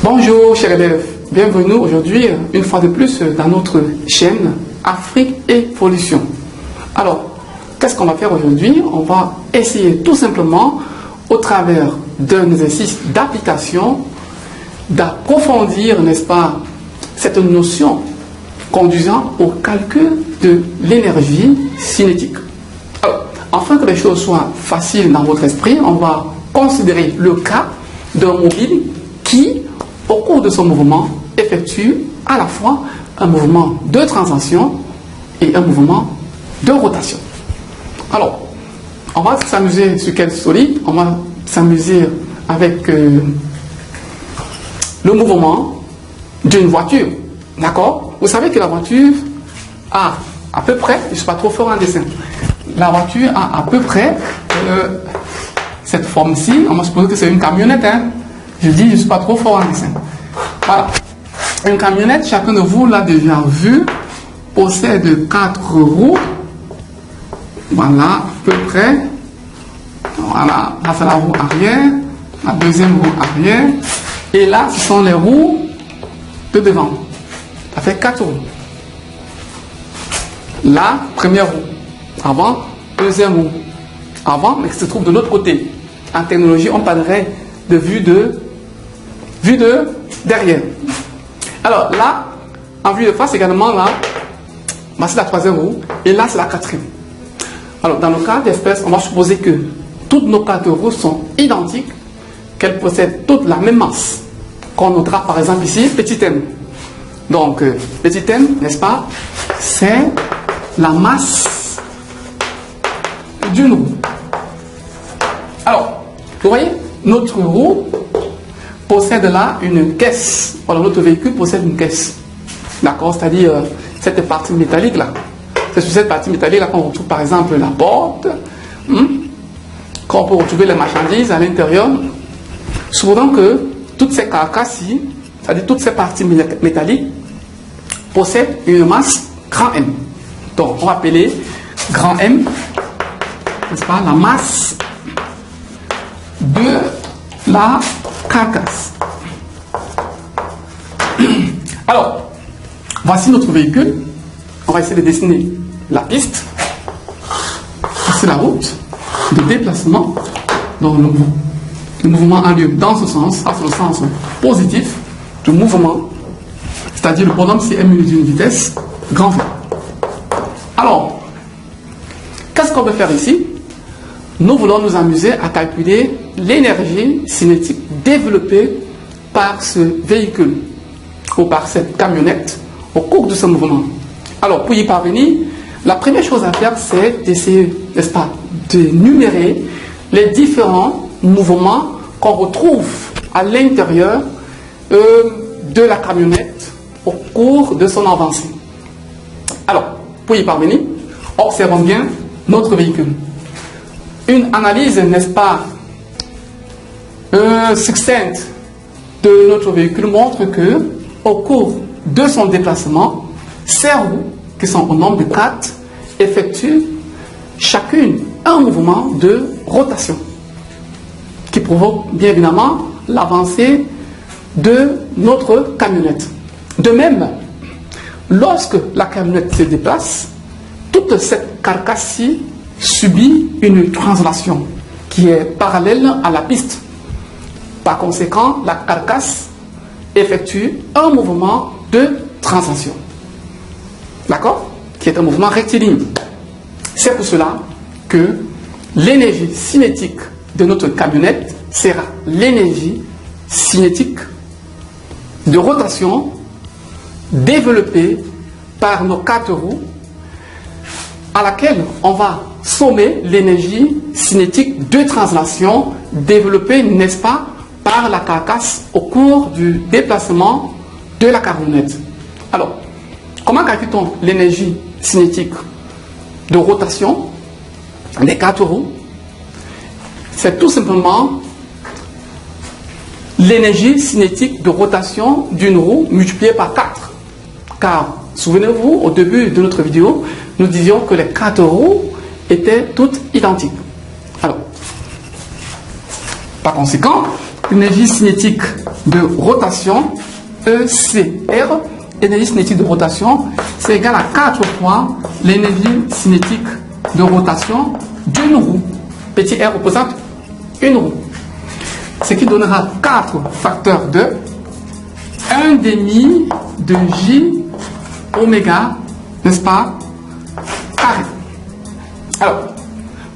Bonjour chers élèves, bienvenue aujourd'hui une fois de plus dans notre chaîne Afrique et Pollution. Alors, qu'est-ce qu'on va faire aujourd'hui? On va essayer tout simplement au travers d'un exercice d'application d'approfondir, n'est-ce pas, cette notion conduisant au calcul de l'énergie cinétique. Alors, afin que les choses soient faciles dans votre esprit, on va considérer le cas d'un mobile qui, au cours de son mouvement, effectue à la fois un mouvement de translation et un mouvement de rotation. Alors, on va s'amuser sur quel solide? On va s'amuser avec le mouvement d'une voiture. D'accord? Vous savez que la voiture a à peu près, je ne suis pas trop fort en dessin, la voiture a à peu près cette forme-ci. On va supposer que c'est une camionnette. Hein? Je dis, je ne suis pas trop fort en dessin. Voilà. Une camionnette, chacun de vous l'a déjà vu, possède 4 roues. Voilà, à peu près. Voilà, là c'est la roue arrière, la deuxième roue arrière. Et là, ce sont les roues de devant. Ça fait 4 roues. La première roue avant, deuxième roue avant, mais qui se trouve de l'autre côté. En technologie, on parlerait de vue de derrière. Alors là, en vue de face également, là, c'est la troisième roue, et là c'est la quatrième. Alors dans le cas d'espèce, on va supposer que toutes nos 4 roues sont identiques, qu'elles possèdent toutes la même masse. Qu'on notera par exemple ici, petit m. Donc petit m, n'est-ce pas, c'est la masse d'une roue. Alors, vous voyez, notre roue possède là une caisse. Voilà, notre véhicule possède une caisse. D'accord? C'est-à-dire cette partie métallique là. C'est sur cette partie métallique là qu'on retrouve par exemple la porte, qu'on peut retrouver les marchandises à l'intérieur. Souvent que toutes ces carcasses-ci, c'est-à-dire toutes ces parties métalliques, possèdent une masse grand M. Donc on va appeler grand M, n'est-ce pas, la masse de la carcasse. Alors, voici notre véhicule. On va essayer de dessiner la piste. C'est la route de déplacement. Donc le mouvement a lieu dans ce sens, ça c'est le sens positif du mouvement. C'est-à-dire le bonhomme c'est M d'une vitesse grand V. Alors, qu'est-ce qu'on veut faire ici? Nous voulons nous amuser à calculer l'énergie cinétique développée par ce véhicule ou par cette camionnette au cours de ce mouvement. Alors, pour y parvenir, la première chose à faire, c'est d'essayer, n'est-ce pas, de numérer les différents mouvements qu'on retrouve à l'intérieur de la camionnette au cours de son avancée. Alors, pour y parvenir, observons bien notre véhicule. Une analyse, n'est-ce pas, succincte de notre véhicule montre que, au cours de son déplacement, ces roues, qui sont au nombre de 4, effectuent chacune un mouvement de rotation, qui provoque bien évidemment l'avancée de notre camionnette. De même, lorsque la camionnette se déplace, toute cette carcasse-ci subit une translation qui est parallèle à la piste. Par conséquent, la carcasse effectue un mouvement de translation. D'accord? Qui est un mouvement rectiligne. C'est pour cela que l'énergie cinétique de notre camionnette sera l'énergie cinétique de rotation développée par nos 4 roues, à laquelle on va sommer l'énergie cinétique de translation développée, n'est-ce pas, par la carcasse au cours du déplacement de la camionnette. Alors, comment calcule-t-on l'énergie cinétique de rotation des 4 roues? C'est tout simplement l'énergie cinétique de rotation d'une roue multipliée par 4. Car, souvenez-vous, au début de notre vidéo, nous disions que les 4 roues étaient toutes identiques. Alors, par conséquent, l'énergie cinétique de rotation, ECR, énergie cinétique de rotation, c'est égal à 4 fois l'énergie cinétique de rotation d'une roue. Petit r représente une roue. Ce qui donnera 4 facteurs de 1 demi de J oméga, n'est-ce pas, carré. Alors,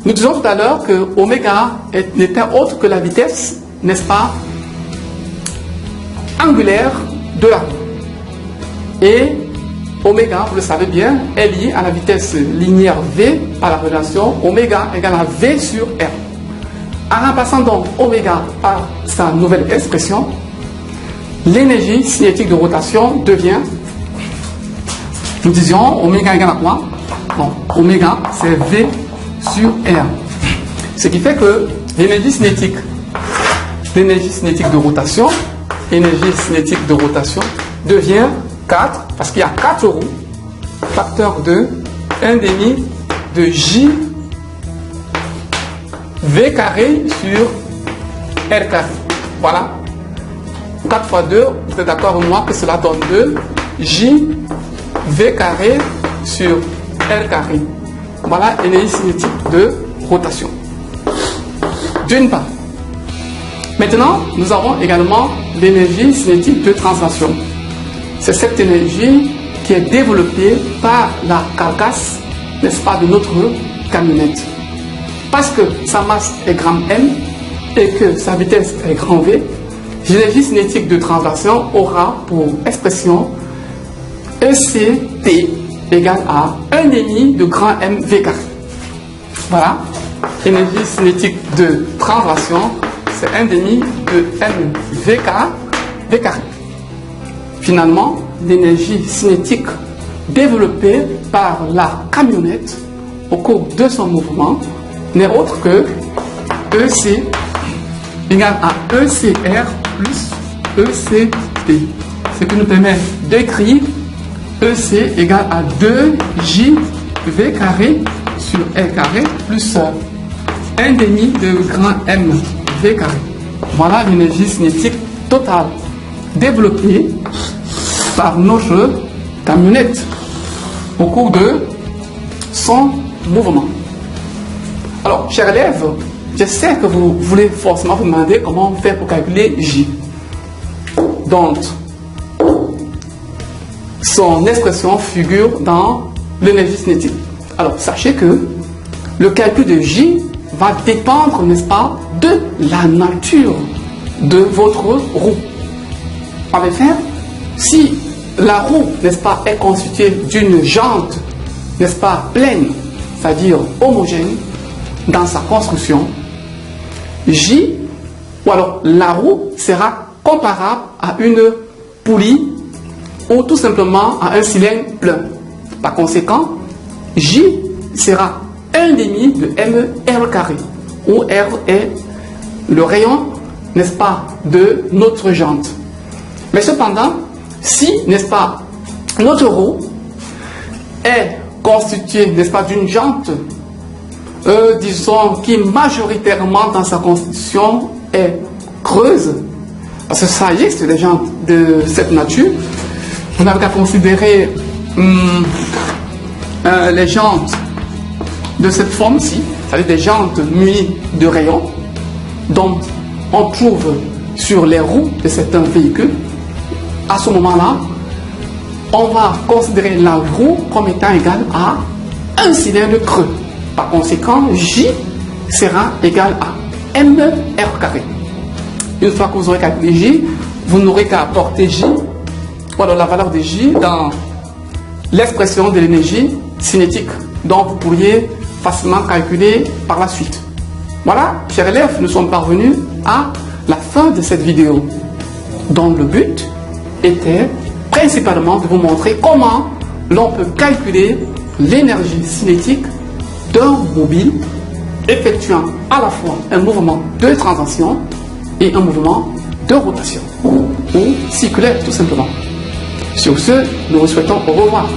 nous disons tout à l'heure que oméga n'était autre que la vitesse, n'est-ce pas, angulaire de la roue. Et oméga, vous le savez bien, est lié à la vitesse linéaire V par la relation oméga égale à V sur R. En remplaçant donc oméga par sa nouvelle expression, l'énergie cinétique de rotation devient, nous disions, oméga égale à quoi? Bon, oméga, c'est V sur R. Ce qui fait que l'énergie cinétique de rotation, devient 4, parce qu'il y a 4 roues, facteur de 1 demi de J V carré sur R carré. Voilà. 4 fois 2, vous êtes d'accord avec moi que cela donne 2 J V carré sur R carré. Voilà l'énergie cinétique de rotation. D'une part. Maintenant, nous avons également l'énergie cinétique de translation. C'est cette énergie qui est développée par la carcasse, n'est-ce pas, de notre camionnette. Parce que sa masse est grand M et que sa vitesse est grand V, l'énergie cinétique de translation aura pour expression ECT égale à 1 demi de grand M V carré. Voilà, énergie cinétique de translation, c'est 1 demi de M V carré. Finalement, l'énergie cinétique développée par la camionnette au cours de son mouvement n'est autre que EC égale à ECR plus ECT. Ce qui nous permet d'écrire EC égale à 2JV carré sur R carré plus 1 demi de grand M V carré. Voilà l'énergie cinétique totale développée par notre camionnette au cours de son mouvement. Alors, chers élèves, je sais que vous voulez forcément vous demander comment faire pour calculer J. Donc, son expression figure dans l'énergie cinétique. Alors, sachez que le calcul de J va dépendre, n'est-ce pas, de la nature de votre roue. En effet, si la roue, n'est-ce pas, est constituée d'une jante, n'est-ce pas, pleine, c'est-à-dire homogène dans sa construction, J, ou alors la roue sera comparable à une poulie ou tout simplement à un cylindre plein. Par conséquent, J sera 1 demi de MR carré, où R est le rayon, n'est-ce pas, de notre jante. Mais cependant, si, n'est-ce pas, notre roue est constituée, n'est-ce pas, d'une jante, disons, qui majoritairement dans sa constitution est creuse, parce que ça existe des jantes de cette nature, vous n'avez qu'à considérer les jantes de cette forme-ci, c'est-à-dire des jantes munies de rayons, dont on trouve sur les roues de certains véhicules. À ce moment-là, on va considérer la roue comme étant égale à un cylindre creux. Par conséquent, J sera égal à MR carré. Une fois que vous aurez calculé J, vous n'aurez qu'à apporter J, ou alors la valeur de J dans l'expression de l'énergie cinétique. Donc vous pourriez facilement calculer par la suite. Voilà, chers élèves, nous sommes parvenus à la fin de cette vidéo, dont le but était principalement de vous montrer comment l'on peut calculer l'énergie cinétique d'un mobile effectuant à la fois un mouvement de translation et un mouvement de rotation, ou circulaire tout simplement. Sur ce, nous vous souhaitons au revoir.